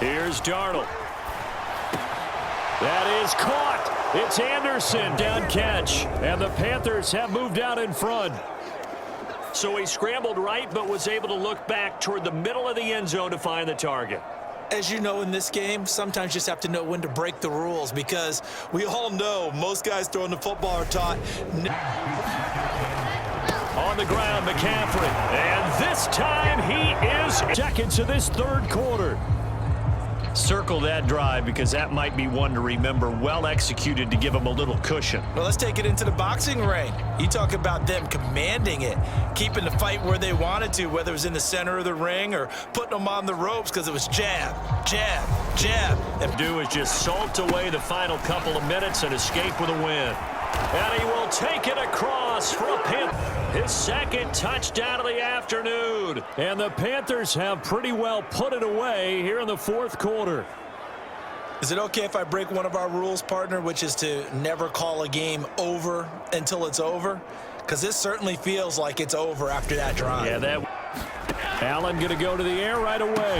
Here's Darnold. That is caught. It's Anderson, down catch. And the Panthers have moved out in front. So he scrambled right, but was able to look back toward the middle of the end zone to find the target. As you know, in this game, sometimes you just have to know when to break the rules, because we all know most guys throwing the football are taught. On the ground, McCaffrey. And this time he is seconds to this third quarter. Circle that drive, because that might be one to remember. Well executed to give him a little cushion. Well, let's take it into the boxing ring. You talk about them commanding it, keeping the fight where they wanted to, whether it was in the center of the ring or putting them on the ropes, because it was jab, jab, jab. And do is just salt away the final couple of minutes and escape with a win. And he will take it across for a pin. His second touchdown of the afternoon. And the Panthers have pretty well put it away here in the fourth quarter. Is it okay if I break one of our rules, partner, which is to never call a game over until it's over? Because this certainly feels like it's over after that drive. Yeah, that. Allen going to go to the air right away.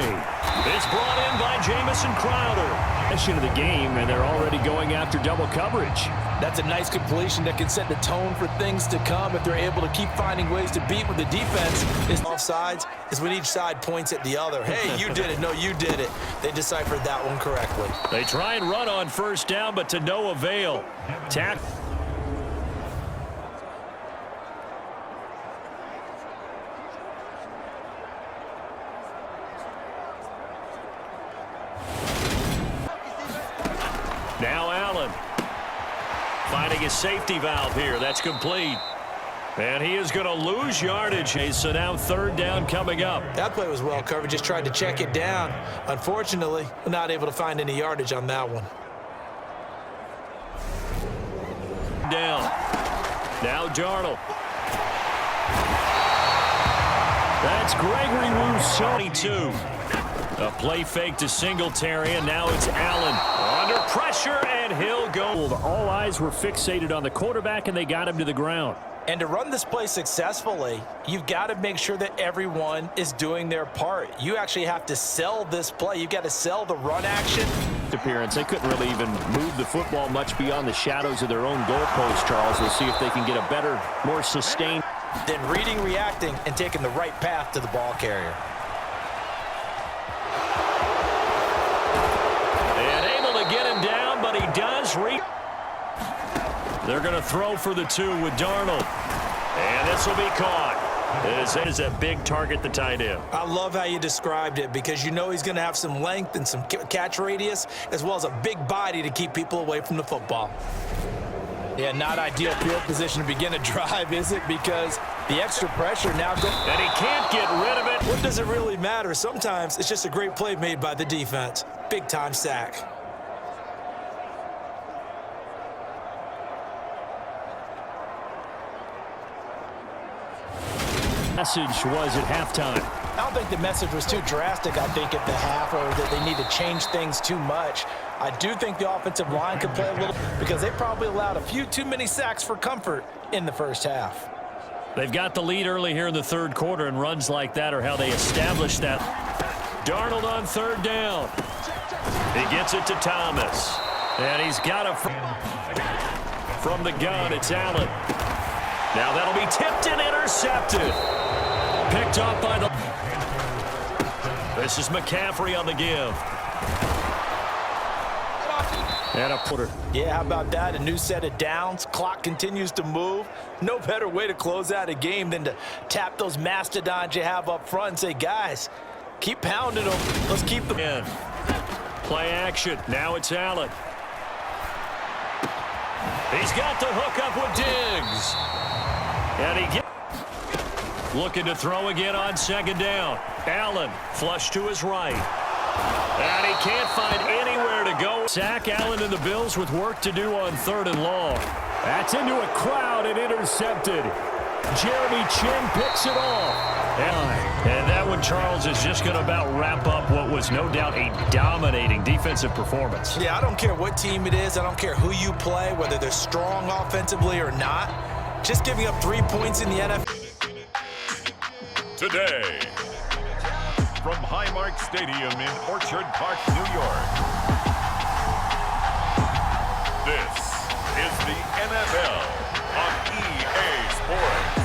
It's brought in by Jamison Crowder. Of the game, and they're already going after double coverage. That's a nice completion that can set the tone for things to come if they're able to keep finding ways to beat with the defense. Is offsides is when each side points at the other. Hey, you did it. No, you did it. They deciphered that one correctly. They try and run on first down, but to no avail. Now Allen finding his safety valve here. That's complete. And he is going to lose yardage. So now third down coming up. That play was well covered. Just tried to check it down. Unfortunately, not able to find any yardage on that one. Down. Now Darnold. That's Gregory Rousseau. 22. A play fake to Singletary, and now it's Allen. Under pressure, and he'll go. All eyes were fixated on the quarterback, and they got him to the ground. And to run this play successfully, you've got to make sure that everyone is doing their part. You actually have to sell this play. You've got to sell the run action. Appearance. They couldn't really even move the football much beyond the shadows of their own goalpost, Charles. We'll see if they can get a better, more sustained. Then reading, reacting, and taking the right path to the ball carrier. Get him down, but he does They're going to throw for the 2 with Darnold. And this will be caught. This is a big target, the tight end. I love how you described it, because you know he's going to have some length and some catch radius, as well as a big body to keep people away from the football. Yeah, not ideal field position to begin a drive, is it? Because the extra pressure now goes. And he can't get rid of it. What does it really matter? Sometimes it's just a great play made by the defense. Big-time sack. Message was at halftime. I don't think the message was too drastic, I think, at the half, or that they need to change things too much. I do think the offensive line could play a little, because they probably allowed a few too many sacks for comfort in the first half. They've got the lead early here in the third quarter, and runs like that are how they establish that. Darnold on third down. He gets it to Thomas. And he's got it from the gun. It's Allen. Now that'll be tipped and intercepted. Picked off by the... This is McCaffrey on the give. And a putter. Yeah, how about that? A new set of downs. Clock continues to move. No better way to close out a game than to tap those mastodons you have up front and say, guys, keep pounding them. Let's keep them in. Play action. Now it's Allen. He's got the hook up with Diggs. And he gets... Looking to throw again on second down. Allen flush to his right. And he can't find anywhere to go. Sack. Allen and the Bills with work to do on third and long. That's into a crowd and intercepted. Jeremy Chin picks it off. And that one, Charles, is just going to about wrap up what was no doubt a dominating defensive performance. Yeah, I don't care what team it is. I don't care who you play, whether they're strong offensively or not. Just giving up 3 points in the NFL. Today from Highmark Stadium in Orchard Park, New York. This is the NFL on EA Sports.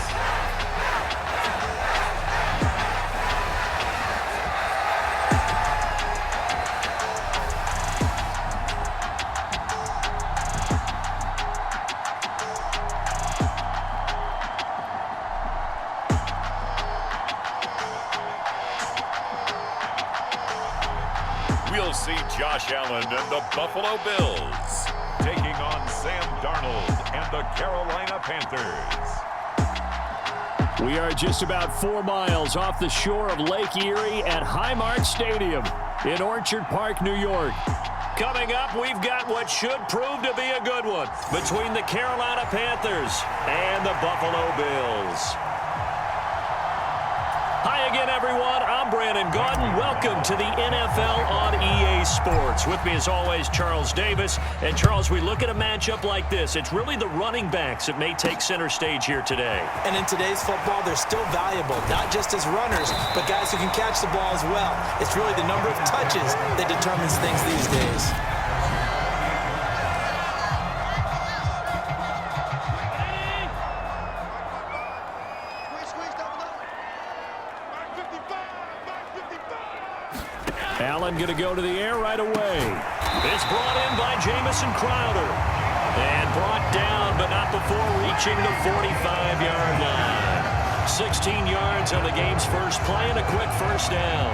We'll see Josh Allen and the Buffalo Bills taking on Sam Darnold and the Carolina Panthers. We are just about 4 miles off the shore of Lake Erie at Highmark Stadium in Orchard Park, New York. Coming up, we've got what should prove to be a good one between the Carolina Panthers and the Buffalo Bills. Hi again, everyone. I'm Brandon Gaudin. Welcome to the NFL on EA Sports. With me, as always, Charles Davis. And, Charles, we look at a matchup like this. It's really the running backs that may take center stage here today. And in today's football, they're still valuable, not just as runners, but guys who can catch the ball as well. It's really the number of touches that determines things these days. Allen going to go to the air right away. It's brought in by Jamison Crowder. And brought down, but not before reaching the 45-yard line. 16 yards on the game's first play and a quick first down.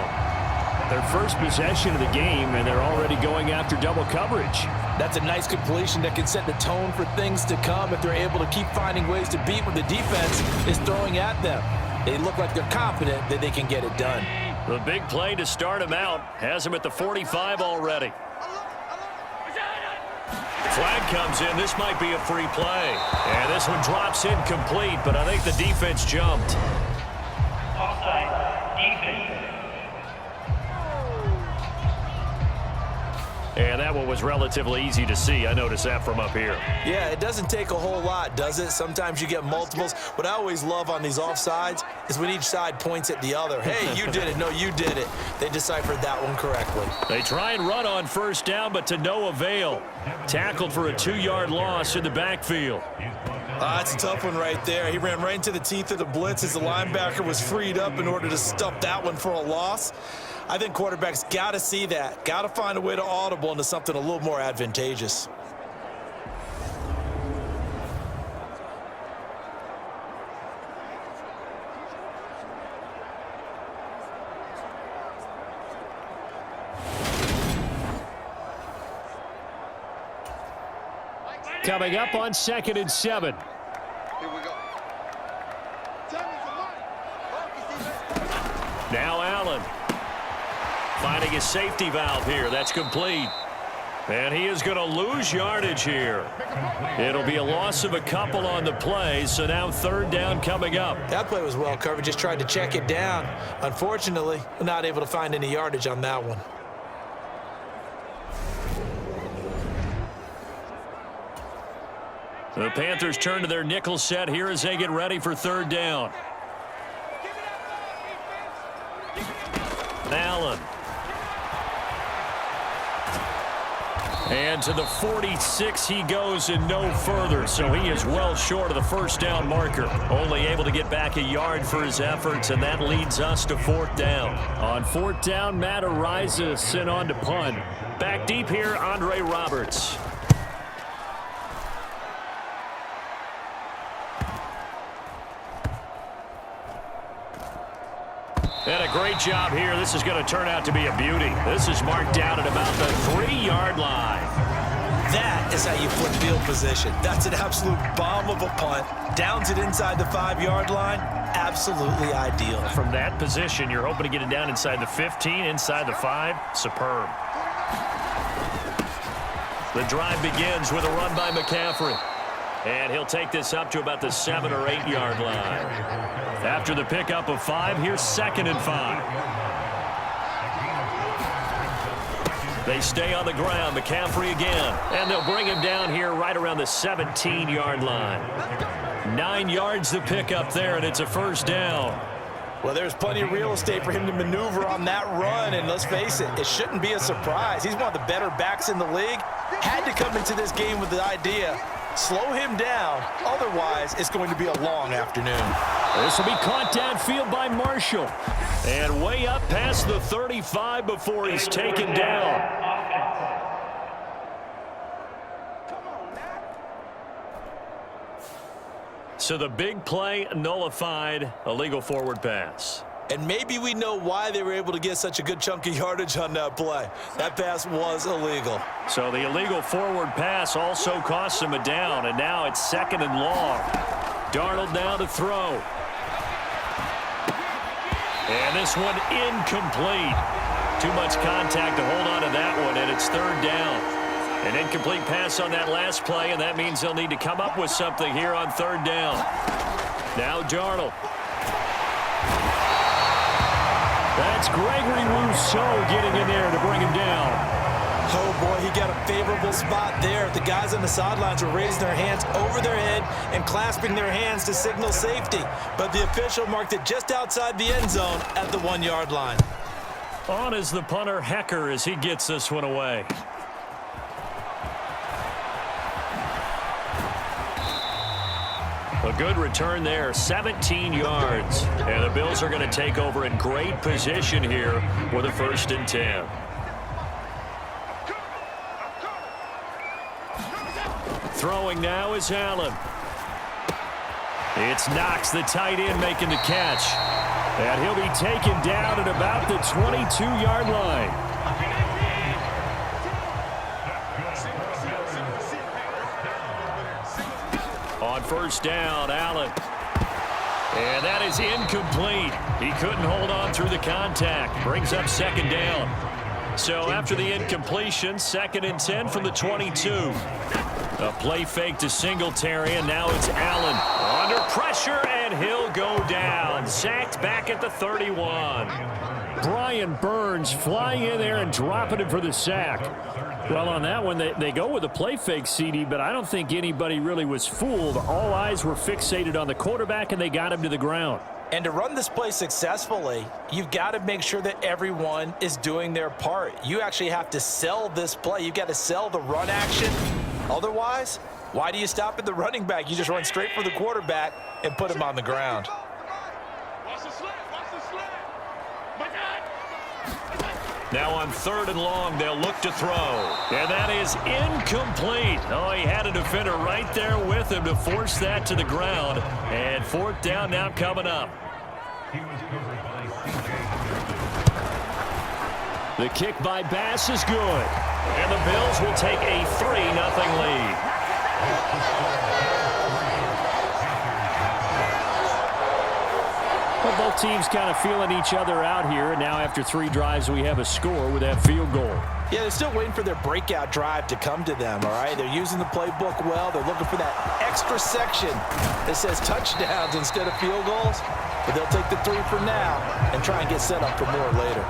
Their first possession of the game, and they're already going after double coverage. That's a nice completion that can set the tone for things to come if they're able to keep finding ways to beat what the defense is throwing at them. They look like they're confident that they can get it done. The big play to start him out has him at the 45 already. Flag comes in. This might be a free play. And this one drops incomplete, but I think the defense jumped. Offside, defense. And that one was relatively easy to see. I noticed that from up here. Yeah, it doesn't take a whole lot, does it? Sometimes you get multiples. What I always love on these offsides is when each side points at the other. Hey, you did it. No, you did it. They deciphered that one correctly. They try and run on first down, but to no avail. Tackled for a 2-yard loss in the backfield. That's a tough one right there. He ran right into the teeth of the blitz as the linebacker was freed up in order to stuff that one for a loss. I think quarterbacks got to see that. Got to find a way to audible into something a little more advantageous. Coming up on 2nd and 7. Here we go. Now Allen. Finding a safety valve here. That's complete. And he is going to lose yardage here. It'll be a loss of a couple on the play, so now 3rd down coming up. That play was well covered. Just tried to check it down. Unfortunately, not able to find any yardage on that one. The Panthers turn to their nickel set here as they get ready for 3rd down. Allen. And to the 46 he goes and no further, so he is well short of the first down marker. Only able to get back a yard for his efforts, and that leads us to 4th down. On 4th down, Matt Ariza sent on to punt. Back deep here, Andre Roberts. And a great job here. This is going to turn out to be a beauty. This is marked down at about the 3-yard line. That is how you flip field position. That's an absolute bomb of a punt. Downs it inside the 5-yard line. Absolutely ideal. From that position, you're hoping to get it down inside the 15, inside the 5. Superb. The drive begins with a run by McCaffrey. And he'll take this up to about the 7 or 8 yard line. After the pickup of 5, here's 2nd and 5. They stay on the ground. McCaffrey again. And they'll bring him down here right around the 17-yard line. 9 yards to pick up there, and it's a first down. Well, there's plenty of real estate for him to maneuver on that run, and let's face it, it shouldn't be a surprise. He's one of the better backs in the league. Had to come into this game with the idea, slow him down, otherwise it's going to be a long afternoon. This will be caught downfield by Marshall, and way up past the 35 before he's taken down. So the big play nullified, illegal forward pass. And maybe we know why they were able to get such a good chunk of yardage on that play. That pass was illegal. So the illegal forward pass also cost him a down, and now it's 2nd and long. Darnold now to throw. And this one incomplete. Too much contact to hold on to that one, and it's 3rd down. An incomplete pass on that last play, and that means they'll need to come up with something here on 3rd down. Now Darnold. That's Gregory Rousseau getting in there to bring him down. Oh, boy, he got a favorable spot there. The guys on the sidelines were raising their hands over their head and clasping their hands to signal safety. But the official marked it just outside the end zone at the 1-yard line. On is the punter, Hecker, as he gets this one away. A good return there, 17 yards. And the Bills are going to take over in great position here with a 1st and 10. Throwing now is Allen. It's Knox, the tight end, making the catch. And he'll be taken down at about the 22-yard line. On 1st down, Allen. And that is incomplete. He couldn't hold on through the contact. Brings up 2nd down. So after the incompletion, 2nd and 10 from the 22. A play fake to Singletary, and now it's Allen. Under pressure, and he'll go down. Sacked back at the 31. Brian Burns flying in there and dropping him for the sack. Well, on that one, they go with a play fake, CD, but I don't think anybody really was fooled. All eyes were fixated on the quarterback, and they got him to the ground. And to run this play successfully, you've got to make sure that everyone is doing their part. You actually have to sell this play. You've got to sell the run action. Otherwise, why do you stop at the running back? You just run straight for the quarterback and put him on the ground. Now on 3rd and long, they'll look to throw. And that is incomplete. Oh, he had a defender right there with him to force that to the ground. And 4th down now coming up. The kick by Bass is good. And the Bills will take a 3-0 lead. Well, both teams kind of feeling each other out here. And now after 3 drives, we have a score with that field goal. Yeah, they're still waiting for their breakout drive to come to them, all right? They're using the playbook well. They're looking for that extra section that says touchdowns instead of field goals. But they'll take the 3 for now and try and get set up for more later.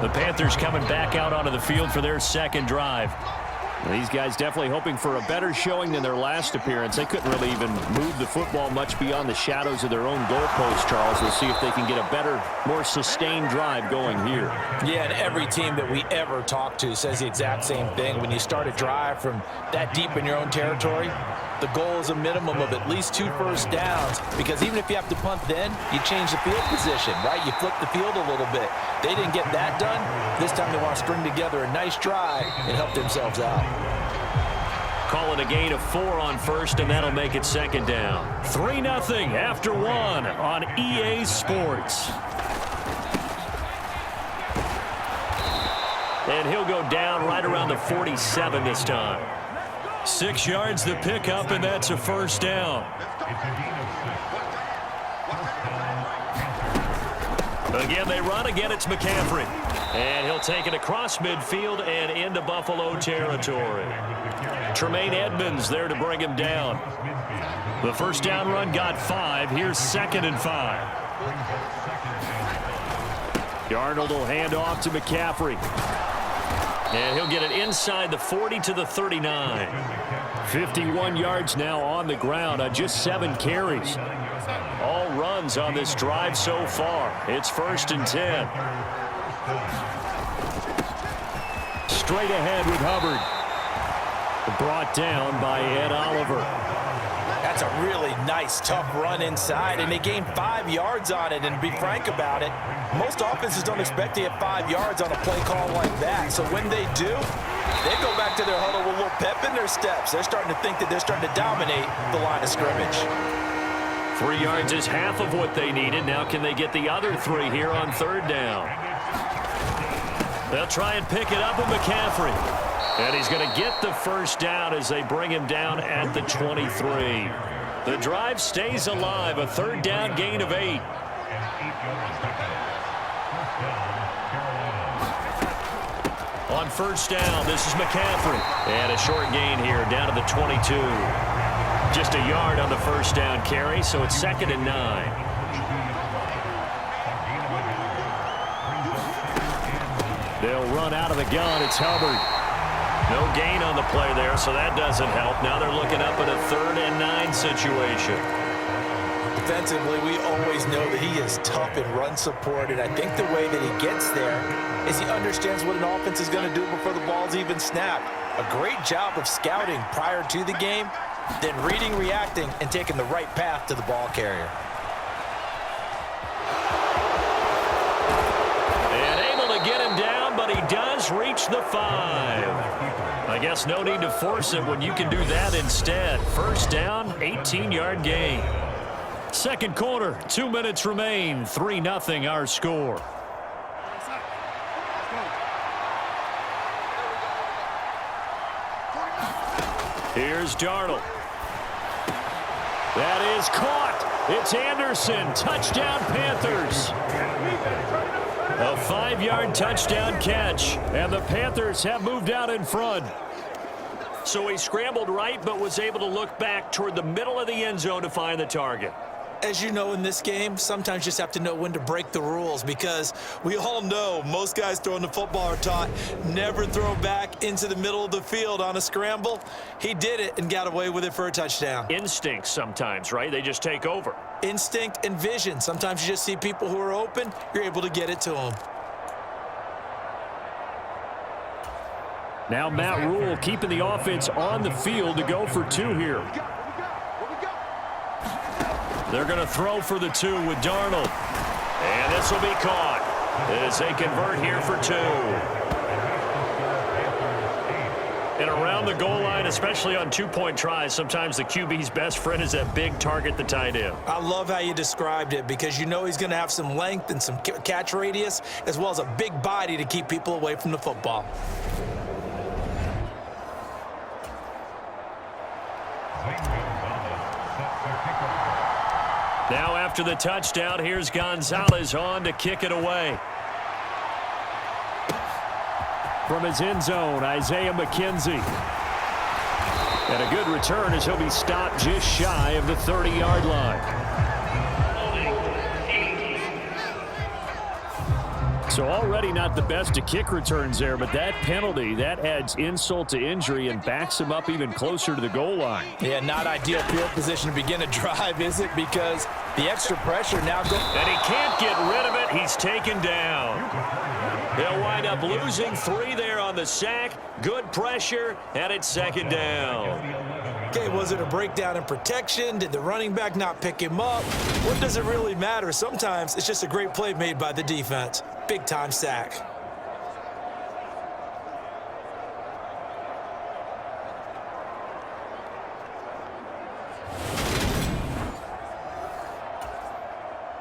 The Panthers coming back out onto the field for their 2nd drive. These guys definitely hoping for a better showing than their last appearance. They couldn't really even move the football much beyond the shadows of their own goalpost, Charles. We'll see if they can get a better, more sustained drive going here. Yeah, and every team that we ever talk to says the exact same thing. When you start a drive from that deep in your own territory, the goal is a minimum of at least 2 first downs, because even if you have to punt then, you change the field position, right? You flip the field a little bit. They didn't get that done. This time they want to string together a nice drive and help themselves out. Call it a gain of 4 on 1st, and that'll make it 2nd down. 3-0 after 1 on EA Sports. And he'll go down right around the 47 this time. 6 yards to pick up, and that's a 1st down. Again, they run. Again, it's McCaffrey. And he'll take it across midfield and into Buffalo territory. Tremaine Edmonds there to bring him down. The 1st down run got 5. Here's 2nd and 5. Darnold will hand off to McCaffrey. And he'll get it inside the 40 to the 39. 51 yards now on the ground on just 7 carries. runs on this drive so far. It's 1st and 10. Straight ahead with Hubbard. Brought down by Ed Oliver. That's a really nice, tough run inside, and they gained 5 yards on it. And to be frank about it, most offenses don't expect to get 5 yards on a play call like that. So when they do, they go back to their huddle with a little pep in their steps. They're starting to think that they're starting to dominate the line of scrimmage. 3 yards is half of what they needed. Now can they get the other 3 here on 3rd down? They'll try and pick it up with McCaffrey. And he's going to get the 1st down as they bring him down at the 23. The drive stays alive, a 3rd down gain of 8. On 1st down, this is McCaffrey. And a short gain here down to the 22. Just a yard on the 1st down carry, so it's 2nd and 9. They'll run out of the gun. It's Hubbard. No gain on the play there, so that doesn't help. Now they're looking up at a 3rd and 9 situation. Defensively, we always know that he is tough in run support, and I think the way that he gets there is he understands what an offense is going to do before the ball's even snapped. A great job of scouting prior to the game, then reading, reacting, and taking the right path to the ball carrier. And able to get him down, but he does reach the 5. I guess no need to force it when you can do that instead. 1st down, 18-yard gain. 2nd quarter, 2 minutes remain. 3-0 our score. Here's Darnold. That is caught. It's Anderson. Touchdown, Panthers. A 5-yard touchdown catch. And the Panthers have moved out in front. So he scrambled right, but was able to look back toward the middle of the end zone to find the target. As you know, in this game, sometimes you just have to know when to break the rules, because we all know most guys throwing the football are taught never throw back into the middle of the field on a scramble. He did it and got away with it for a touchdown. Instinct sometimes, right? They just take over. Instinct and vision. Sometimes you just see people who are open, you're able to get it to them. Now Matt Rule keeping the offense on the field to go for 2 here. They're going to throw for the 2 with Darnold. And this will be caught as they convert here for 2. And around the goal line, especially on 2-point tries, sometimes the QB's best friend is that big target, the tight end. I love how you described it, because you know he's going to have some length and some catch radius, as well as a big body to keep people away from the football. Now after the touchdown, here's Gonzalez on to kick it away. From his end zone, Isaiah McKenzie. And a good return as he'll be stopped just shy of the 30-yard line. So already not the best to kick returns there, but that penalty, that adds insult to injury and backs him up even closer to the goal line. Yeah, not ideal field position to begin a drive, is it? Because the extra pressure now goes. And he can't get rid of it. He's taken down. They'll wind up losing 3 there on the sack. Good pressure, and it's 2nd down. Okay, was it a breakdown in protection? Did the running back not pick him up? What does it really matter? Sometimes it's just a great play made by the defense. Big-time sack.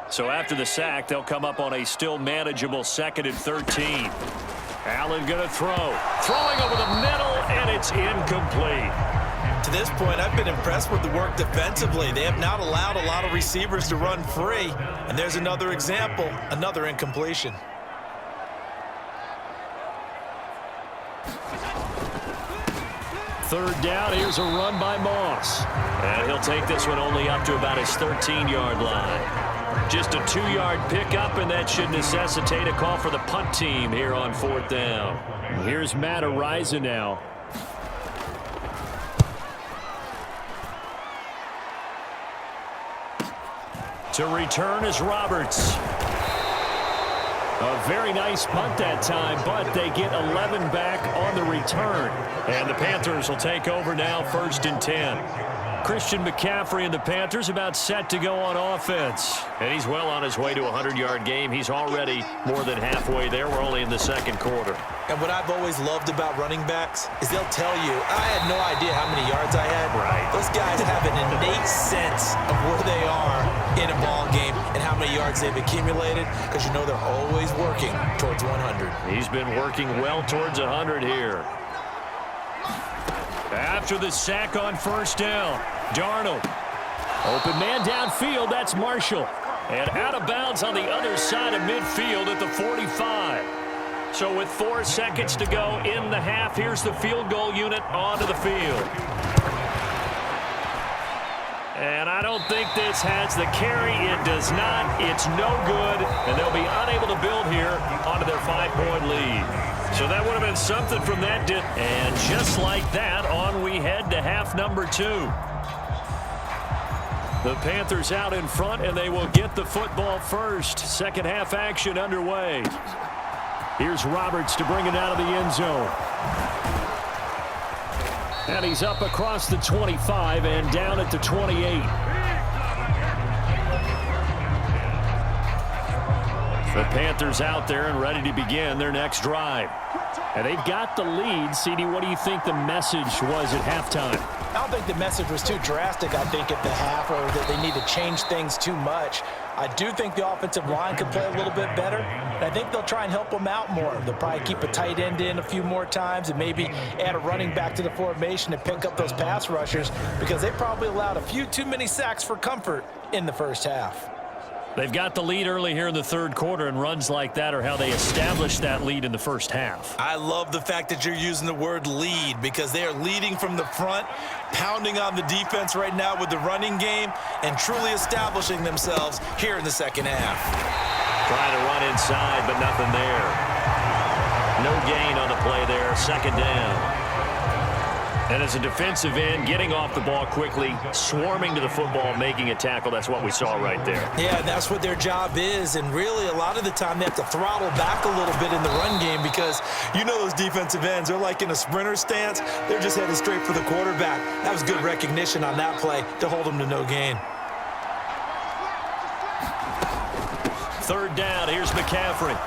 So after the sack, they'll come up on a still manageable 2nd and 13. Allen going to throw. Throwing over the middle, and it's incomplete. To this point, I've been impressed with the work defensively. They have not allowed a lot of receivers to run free. And there's another example, another incompletion. Third down, here's a run by Moss. And he'll take this one only up to about his 13-yard line. Just a 2-yard pickup, and that should necessitate a call for the punt team here on 4th down. Here's Matt Araiza now. To return is Roberts. A very nice punt that time, but they get 11 back on the return. And the Panthers will take over now, 1st and 10. Christian McCaffrey and the Panthers about set to go on offense. And he's well on his way to a 100-yard game. He's already more than halfway there. We're only in the second quarter. And what I've always loved about running backs is they'll tell you, I had no idea how many yards I had. Right. Those guys have an innate sense of where they are in a ball game and how many yards they've accumulated, because you know they're always working towards 100. He's been working well towards 100 here. After the sack on 1st down, Darnold. Open man downfield, that's Marshall. And out of bounds on the other side of midfield at the 45. So with 4 seconds to go in the half, here's the field goal unit onto the field. And I don't think this has the carry. It does not. It's no good. And they'll be unable to build here onto their 5-point lead. So that would have been something from that dip. And just like that, on we head to half number 2. The Panthers out in front, and they will get the football first. Second half action underway. Here's Roberts to bring it out of the end zone. And he's up across the 25 and down at the 28. The Panthers out there and ready to begin their next drive. And they've got the lead. CD, what do you think the message was at halftime? I don't think the message was too drastic, I think, at the half, or that they need to change things too much. I do think the offensive line could play a little bit better, and I think they'll try and help them out more. They'll probably keep a tight end in a few more times and maybe add a running back to the formation to pick up those pass rushers, because they probably allowed a few too many sacks for comfort in the first half. They've got the lead early here in the third quarter, and runs like that are how they established that lead in the first half. I love the fact that you're using the word lead, because they are leading from the front, pounding on the defense right now with the running game, and truly establishing themselves here in the second half. Trying to run inside, but nothing there. No gain on the play there. Second down. And as a defensive end, getting off the ball quickly, swarming to the football, making a tackle, that's what we saw right there. Yeah, that's what their job is, and really a lot of the time they have to throttle back a little bit in the run game, because you know those defensive ends, they're like in a sprinter stance. They're just headed straight for the quarterback. That was good recognition on that play to hold them to no gain. Third down, here's McCaffrey.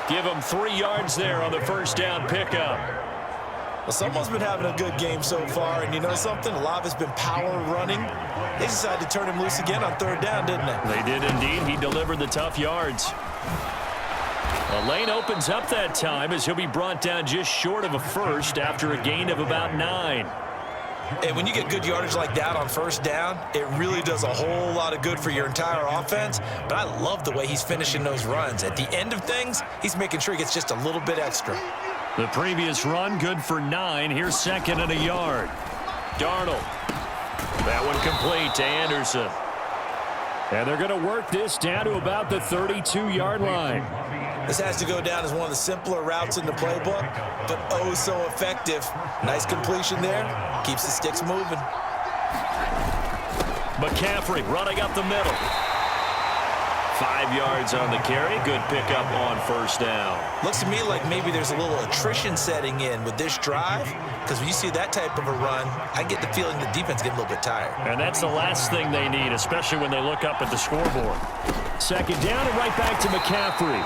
Give him 3 yards there on the first down pickup. Well, someone's been having a good game so far, and you know something? A lot of it's been power running. They decided to turn him loose again on third down, didn't they? They did indeed. He delivered the tough yards. A lane opens up that time as he'll be brought down just short of a first after a gain of about 9. And when you get good yardage like that on first down, it really does a whole lot of good for your entire offense. But I love the way he's finishing those runs. At the end of things, he's making sure he gets just a little bit extra. The previous run good for 9. Here's 2nd and a yard. Darnold. That one complete to Anderson. And they're going to work this down to about the 32-yard line. This has to go down as one of the simpler routes in the playbook, but oh so effective. Nice completion there. Keeps the sticks moving. McCaffrey running up the middle. 5 yards on the carry. Good pickup on first down. Looks to me like maybe there's a little attrition setting in with this drive, because when you see that type of a run, I get the feeling the defense getting a little bit tired. And that's the last thing they need, especially when they look up at the scoreboard. Second down and right back to McCaffrey.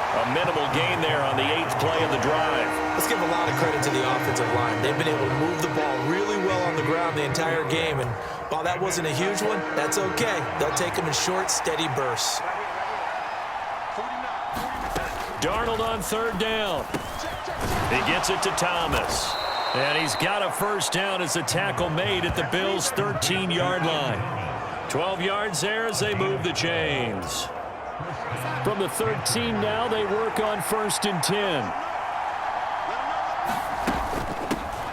A minimal gain there on the 8th play of the drive. Let's give a lot of credit to the offensive line. They've been able to move the ball really well on the ground the entire game, and while that wasn't a huge one, that's okay. They'll take them in short, steady bursts. Darnold on third down. He gets it to Thomas. And he's got a first down as a tackle made at the Bills' 13-yard line. 12 yards there as they move the chains. From the 13 now, they work on 1st and 10.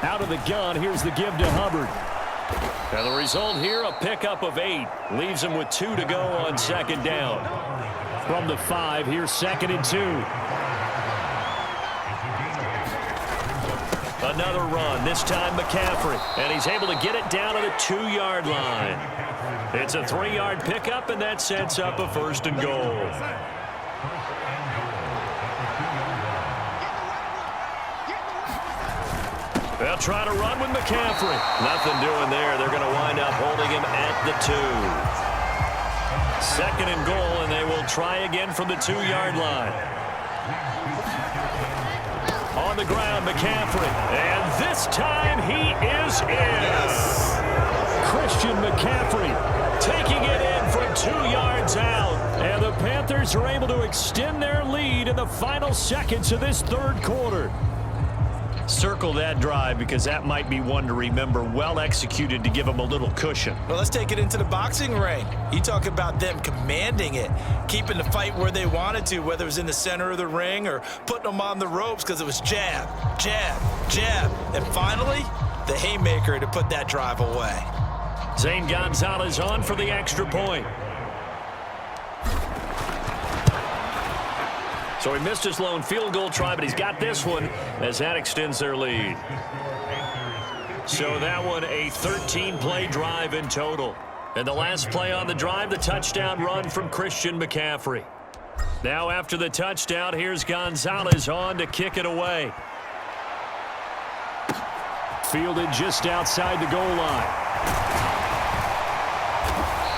Out of the gun, here's the give to Hubbard. And the result here, a pickup of 8. Leaves him with 2 to go on 2nd down. From the 5, here's 2nd and 2. Another run, this time McCaffrey. And he's able to get it down to the 2-yard line. It's a 3-yard pickup, and that sets up a 1st and goal. They'll try to run with McCaffrey. Nothing doing there. They're going to wind up holding him at the 2. 2nd and goal, and they will try again from the 2-yard line. On the ground, McCaffrey. And this time he is in. Yes. Christian McCaffrey taking it in from 2 yards out. And the Panthers are able to extend their lead in the final seconds of this 3rd quarter. Circle that drive because that might be one to remember. Well executed to give them a little cushion. Well, let's take it into the boxing ring. You talk about them commanding it, keeping the fight where they wanted to, whether it was in the center of the ring or putting them on the ropes because it was jab, jab, jab. And finally, the haymaker to put that drive away. Zane Gonzalez on for the extra point. So he missed his lone field goal try, but he's got this one as that extends their lead. So that one a 13-play drive in total. And the last play on the drive, the touchdown run from Christian McCaffrey. Now after the touchdown, here's Gonzalez on to kick it away. Fielded just outside the goal line.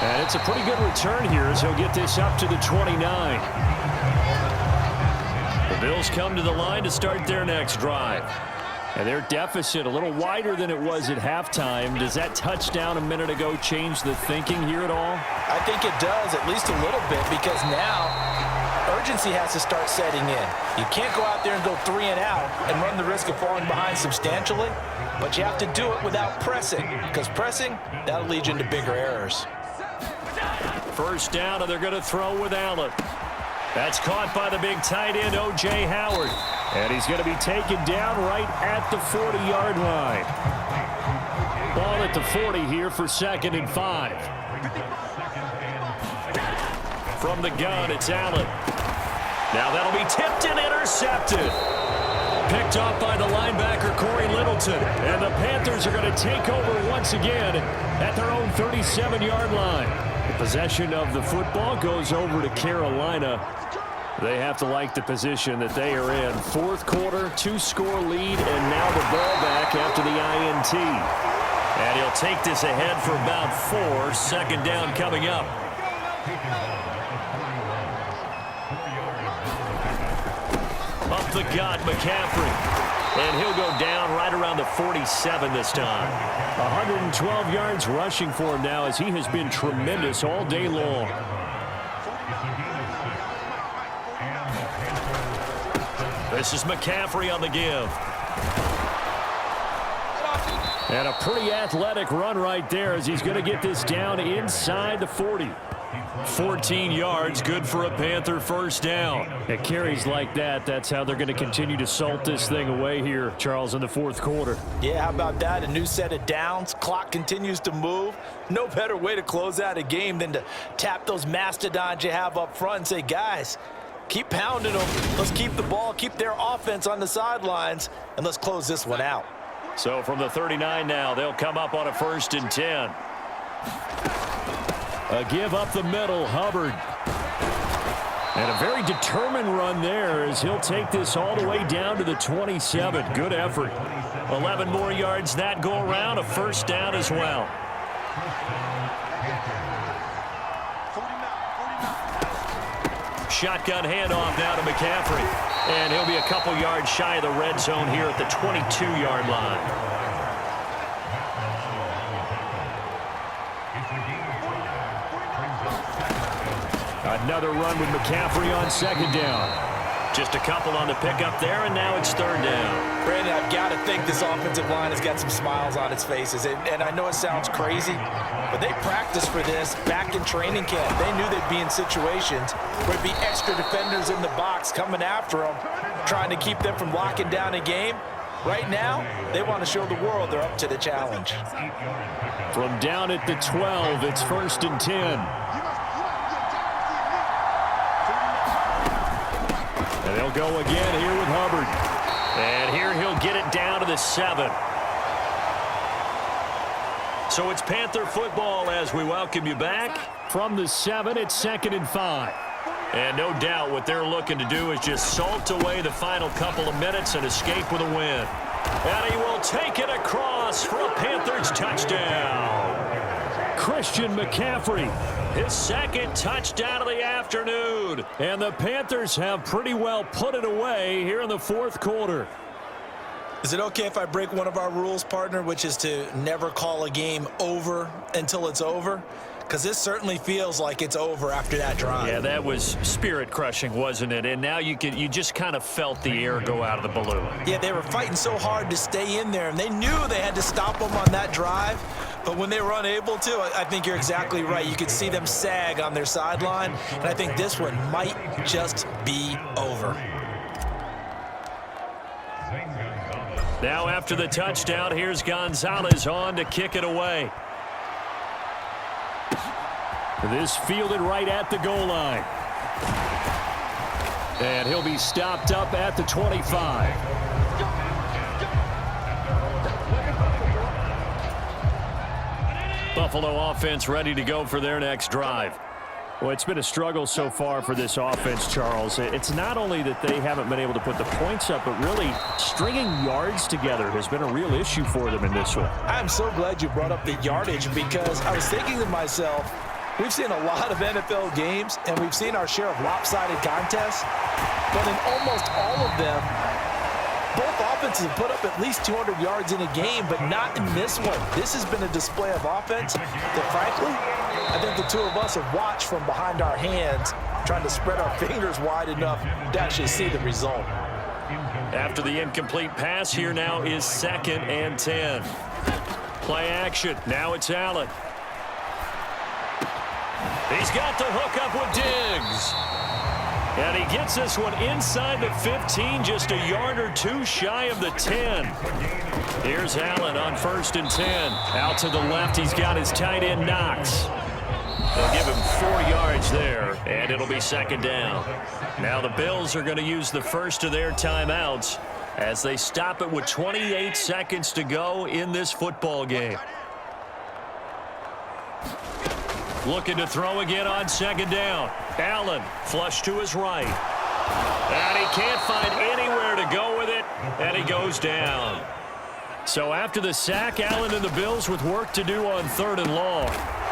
And it's a pretty good return here as he'll get this up to the 29. The Bills come to the line to start their next drive. And their deficit a little wider than it was at halftime. Does that touchdown a minute ago change the thinking here at all? I think it does, at least a little bit, because now urgency has to start setting in. You can't go out there and go 3 and out and run the risk of falling behind substantially, but you have to do it without pressing, because pressing, that'll lead you into bigger errors. 1st down, and they're going to throw with Allen. That's caught by the big tight end, O.J. Howard. And he's going to be taken down right at the 40-yard line. Ball at the 40 here for 2nd and 5. From the gun, it's Allen. Now that'll be tipped and intercepted. Picked off by the linebacker, Corey Littleton. And the Panthers are going to take over once again at their own 37-yard line. The possession of the football goes over to Carolina. They have to like the position that they are in. 4th quarter, 2-score lead, and now the ball back after the INT. And he'll take this ahead for about 4. 2nd down coming up. Up the gut, McCaffrey. And he'll go down right around the 47 this time. 112 yards rushing for him now as he has been tremendous all day long. This is McCaffrey on the give. And a pretty athletic run right there as he's going to get this down inside the 40. 14 yards, good for a Panther 1st down. At carries like that, that's how they're going to continue to salt this thing away here, Charles, in the 4th quarter. Yeah, how about that? A new set of downs. Clock continues to move. No better way to close out a game than to tap those mastodons you have up front and say, guys, keep pounding them. Let's keep the ball, keep their offense on the sidelines, and let's close this one out. So from the 39 now, they'll come up on a 1st and 10. A give up the middle, Hubbard. And a very determined run there as he'll take this all the way down to the 27. Good effort. 11 more yards that go around, a 1st down as well. Shotgun handoff now to McCaffrey. And he'll be a couple yards shy of the red zone here at the 22-yard line. Another run with McCaffrey on 2nd down. Just a couple on the pickup there, and now it's 3rd down. Brandon, I've got to think this offensive line has got some smiles on its faces. And I know it sounds crazy, but they practiced for this back in training camp. They knew they'd be in situations where there'd be extra defenders in the box coming after them, trying to keep them from locking down a game. Right now, they want to show the world they're up to the challenge. From down at the 12, it's 1st and 10. And they'll go again here with Hubbard. And here he'll get it down to the 7. So it's Panther football as we welcome you back. From the 7, it's 2nd and 5. And no doubt what they're looking to do is just salt away the final couple of minutes and escape with a win. And he will take it across for a Panthers touchdown. Christian McCaffrey, his 2nd touchdown of the afternoon. And the Panthers have pretty well put it away here in the 4th quarter. Is it okay if I break one of our rules, partner, which is to never call a game over until it's over? Because this certainly feels like it's over after that drive. Yeah, that was spirit-crushing, wasn't it? And now you just kind of felt the air go out of the balloon. Yeah, they were fighting so hard to stay in there, and they knew they had to stop them on that drive. But when they were unable to, I think you're exactly right. You could see them sag on their sideline, and I think this one might just be over. Now after the touchdown, here's Gonzalez on to kick it away. This fielded right at the goal line. And he'll be stopped up at the 25. Buffalo offense ready to go for their next drive. Well, it's been a struggle so far for this offense, Charles. It's not only that they haven't been able to put the points up, but really stringing yards together has been a real issue for them in this one. I'm so glad you brought up the yardage, because I was thinking to myself, we've seen a lot of NFL games, and we've seen our share of lopsided contests, but in almost all of them, both offenses have put up at least 200 yards in a game, but not in this one. This has been a display of offense that, frankly, I think the two of us have watched from behind our hands, trying to spread our fingers wide enough to actually see the result. After the incomplete pass, here now is 2nd and 10. Play action. Now it's Allen. He's got the hook up with Diggs. And he gets this one inside the 15, just a yard or two shy of the 10. Here's Allen on 1st and 10. Out to the left, he's got his tight end, Knox. They'll give him 4 yards there, and it'll be 2nd down. Now the Bills are going to use the first of their timeouts as they stop it with 28 seconds to go in this football game. Looking to throw again on 2nd down. Allen, flush to his right. And he can't find anywhere to go with it, and he goes down. So after the sack, Allen and the Bills with work to do on 3rd and long.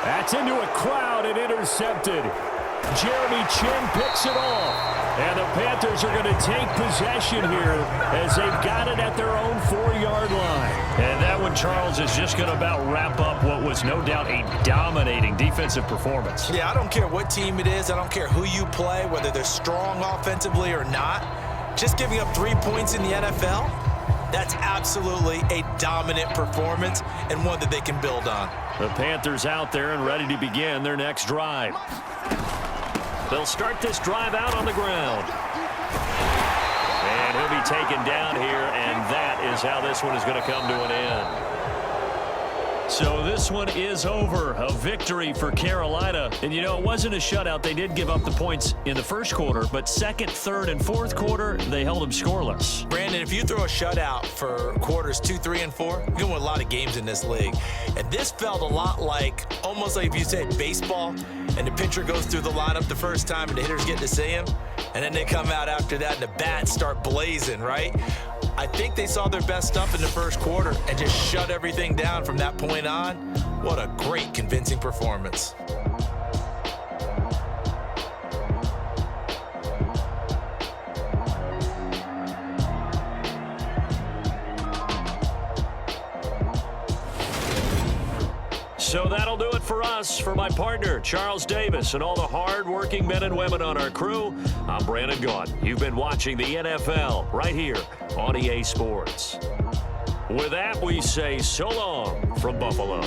That's into a crowd and intercepted. Jeremy Chin picks it off. And the Panthers are going to take possession here as they've got it at their own 4-yard line. And that one, Charles, is just going to about wrap up what was no doubt a dominating defensive performance. Yeah, I don't care what team it is. I don't care who you play, whether they're strong offensively or not. Just giving up 3 points in the NFL, that's absolutely a dominant performance and one that they can build on. The Panthers out there and ready to begin their next drive. They'll start this drive out on the ground. And he'll be taken down here, and that is how this one is going to come to an end. So this one is over. A victory for Carolina. And, you know, it wasn't a shutout. They did give up the points in the first quarter, but 2nd, 3rd, and 4th quarter, they held them scoreless. Brandon, if you throw a shutout for quarters 2, 3, and 4, you're going to win a lot of games in this league. And this felt a lot like, almost like if you said baseball, and the pitcher goes through the lineup the first time and the hitters get to see him, and then they come out after that and the bats start blazing, right? I think they saw their best stuff in the first quarter and just shut everything down from that point on. What a great, convincing performance. So that'll do it for us. For my partner, Charles Davis, and all the hard-working men and women on our crew, I'm Brandon Gaudin. You've been watching the NFL right here on EA Sports. With that, we say so long from Buffalo.